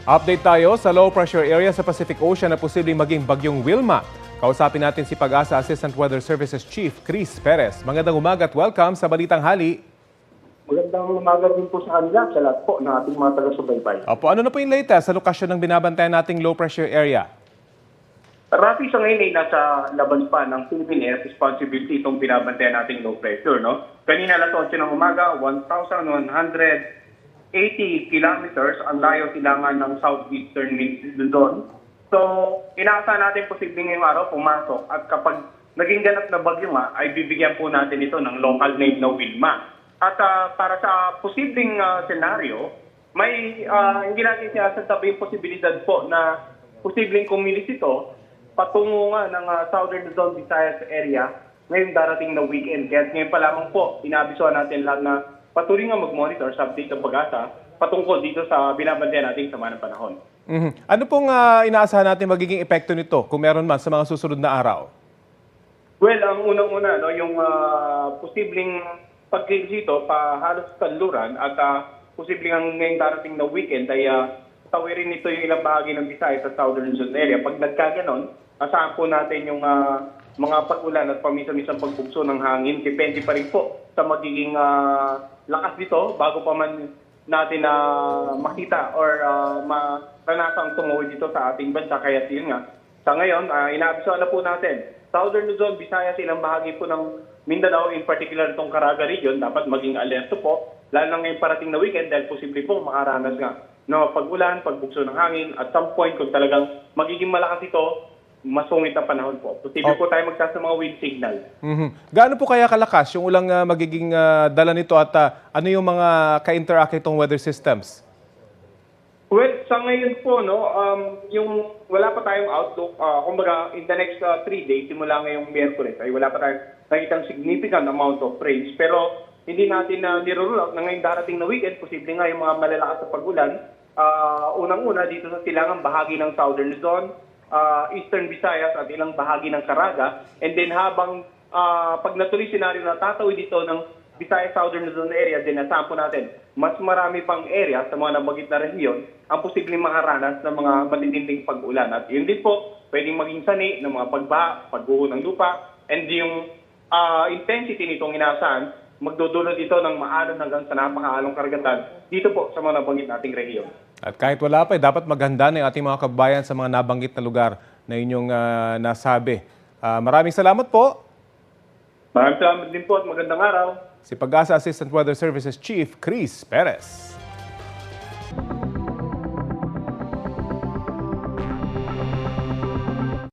Update tayo sa low pressure area sa Pacific Ocean na posibleng maging bagyong Wilma. Kausapin natin si Pag-asa Assistant Weather Services Chief Chris Perez. Magandang umaga at welcome sa Balitang Hali. Magandang umaga din po sa kanila, sa lahat po ng ating mga taga-subaybay. Opo, ano na po yung latest sa lokasyon ng binabantayan nating low pressure area? Rafi, sa ngayon ay nasa laban pa ng Philippine Air Responsibility itong binabantayan nating low pressure, no? Kanina alas 8 ng umaga, 1,180 kilometers ang layo silangan ng southeastern Luzon. So, inaasahan natin posibleng ngayong araw pumasok at kapag naging ganap na bagyo nga, ay bibigyan po natin ito ng local name na Wilma. At para sa posibleng senaryo, may hindi natin sinasabi yung posibilidad po na posibleng kumilis ito patungo nga ng Southern Luzon, Visayas area ngayong darating na weekend. Kaya ngayon pa lamang po, inabisuhan natin lahat na patuloy nga mag-monitor sa update ng Pag-asa patungkol dito sa binabantayan nating sama ng panahon. Ano pong inaasahan natin magiging epekto nito kung meron man sa mga susunod na araw? Well, ang unang-una, no, yung posibleng pagkilis dito, halos kanluran at posibleng ang ngayong darating na weekend ay tawirin nito yung ilang bahagi ng Visayas sa Southern Luzon area. Pag nagkaganon, asahan po natin yung mga pag-ulan at pamisa-misang pagbugso ng hangin. Depende pa rin po sa magiging lakas dito bago pa man natin makita or maranasang tumuwi dito sa ating bansa. Kaya yun nga, sa ngayon, inaabisoan na po natin. Southern Luzon, Visayas, ilang bahagi po ng Mindanao, in particular itong Caraga region, dapat maging alerto po. Lalo na ngayong parating na weekend dahil posible po makaranas nga ng pag-ulan, pagbugso ng hangin. At some point, kung talagang magiging malakas ito, masungit na panahon po. Posible po tayo magtaas ng mga wind signal. Gaano po kaya kalakas yung ulang magiging dala nito at ano yung mga ka-interact itong weather systems? Well, sa ngayon po, no, yung wala pa tayong outlook, kumbaga in the next 3 days, simula ngayong Miyerkules, ay wala pa tayong nakitang significant amount of rains. Pero hindi natin nirurule out na ngayong darating na weekend, posible nga yung mga malalakas sa pag-ulan. Unang-una dito sa silangang bahagi ng Southern Luzon, Eastern Visayas at ilang bahagi ng Caraga. And then habang pag natuloy senaryo na tatawid dito ng Visayas Southern Luzon area, din nasahan po natin, mas marami pang area sa mga nabagit na rehiyon ang posibleng makaranas ng mga matitinding pag-ulan. At yun din po, pwedeng maging sani ng mga pagbaha, pagguho ng lupa, and yung intensity nitong inaasahan, magdudulot ito ng maalon hanggang sa napakaalong karagatan dito po sa mga nabanggit nating rehiyon. At kahit wala pa, dapat maghanda ng ating mga kababayan sa mga nabanggit na lugar na inyong nasabi. Maraming salamat po. Maraming salamat din po at magandang araw. Si Pag-asa Assistant Weather Services Chief Chris Perez.